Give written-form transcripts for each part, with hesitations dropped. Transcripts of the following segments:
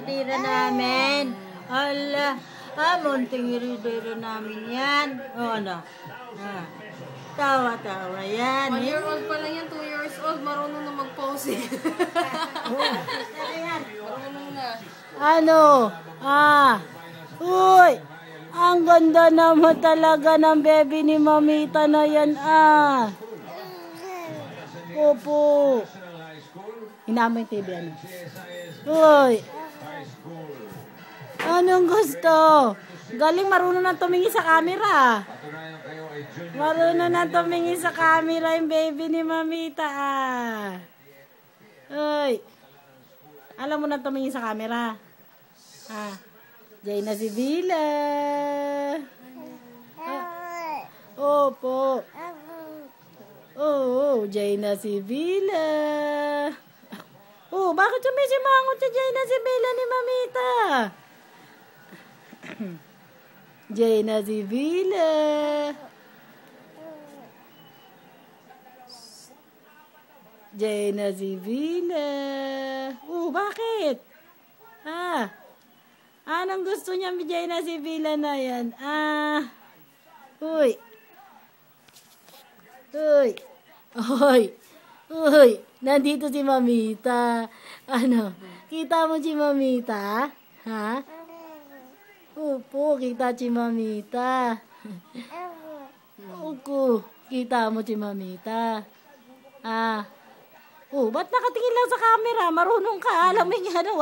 tira namin. Ala, munting tira namin yan. O ano? Tawa-tawa yan. 1 year old pa lang yan, 2 years old. Marunong na mag-posing. Marunong na. Ano? Uy! Ang ganda naman talaga ng baby ni Mamita na yan, Opo. Hinama yung TV, ano? Uy! Anong gusto? Galing, marunong na tumingin sa camera. Marunong na tumingin sa camera yung baby ni Mamita, Uy! Alam mo na tumingin sa camera? Jay na si Vila. Opo. Oo, Jay na si Vila. Bakit sumisimangot si Jay na si Vila ni Mamita? Jay na si Vila. Jay na si Vila. Bakit? Anong gusto niya Jay na si Vila na yan? Uy. Nandito si Mamita. Ano? Kita mo si Mamita? Opo, kita si Mamita. Opo, kita mo si Mamita. Ba't nakatingin lang sa camera? Marunong ka. Alam mo yung ano,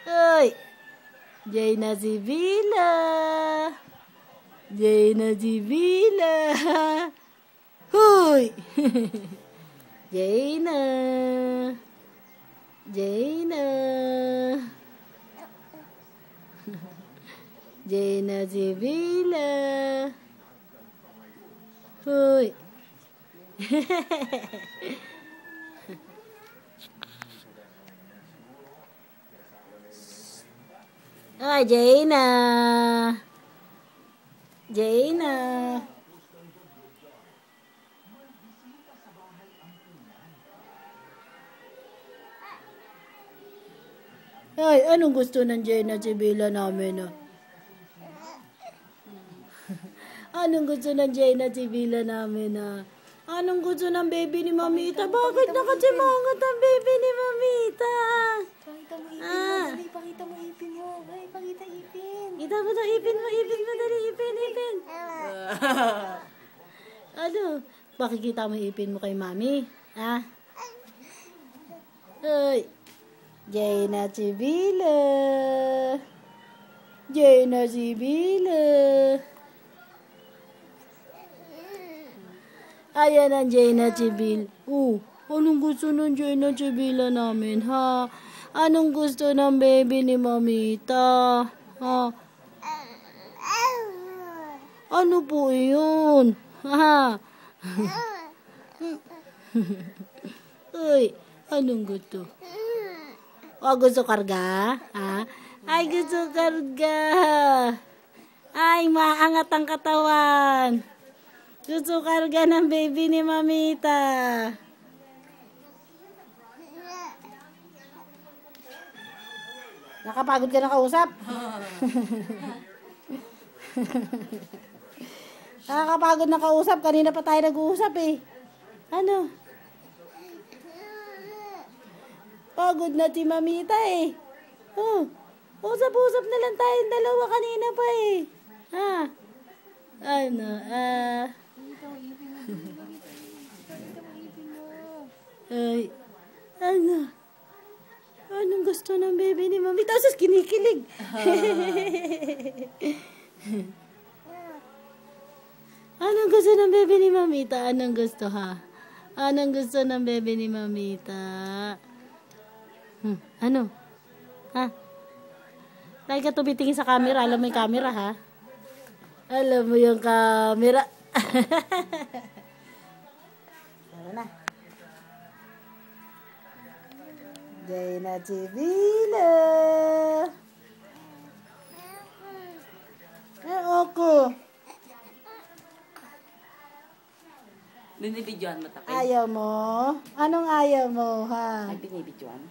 Uy. Jay na si Vila. Jay na si Vila. Huy. Jay na. Jay na. Jay na si Vila. Huy. Jaina. Jaina. Anong gusto ng Jaina si Vila namin, Anong gusto ng Jaina si Vila namin, Anong gusto ng baby ni Mamita? Bakit nakasimangot ang baby ni Mamita? Pakita mo ipin mo. Pakita ipin. Kita mo ito, ipin mo, dali, ipin. Ano? Pakikita mo ipin mo kay Mami? Jaina si Vila. Jaina si Vila. Ayan ang Jaina si Vila. Anong gusto ng Jaina si Vila namin, Anong gusto ng baby ni Mamita? Ano po yun? Anong gusto? Gusto karga? Ay, gusto karga. Ay, maangat ang katawan. Gusto karga ng baby ni Mamita. Nakapagod ka na kausap? Nakakapagod na kausap. Kanina pa tayo nag-uusap Ano? Pagod na si Mamita Usap-usap na lang tayong dalawa kanina pa Ano? Ano? Anong gusto ng baby ni Mamita? Tapos kinikilig. Anong gusto ng baby ni Mamita? Anong gusto, Anong gusto ng baby ni Mamita? Ano? Lagi ka tumitingin sa camera. Alam mo yung camera, Alam mo yung camera. Tara na. Jaina si Vila. Ako. Binibidyohan mo tapos? Ayaw mo? Anong ayaw mo, Ay, binibidyohan?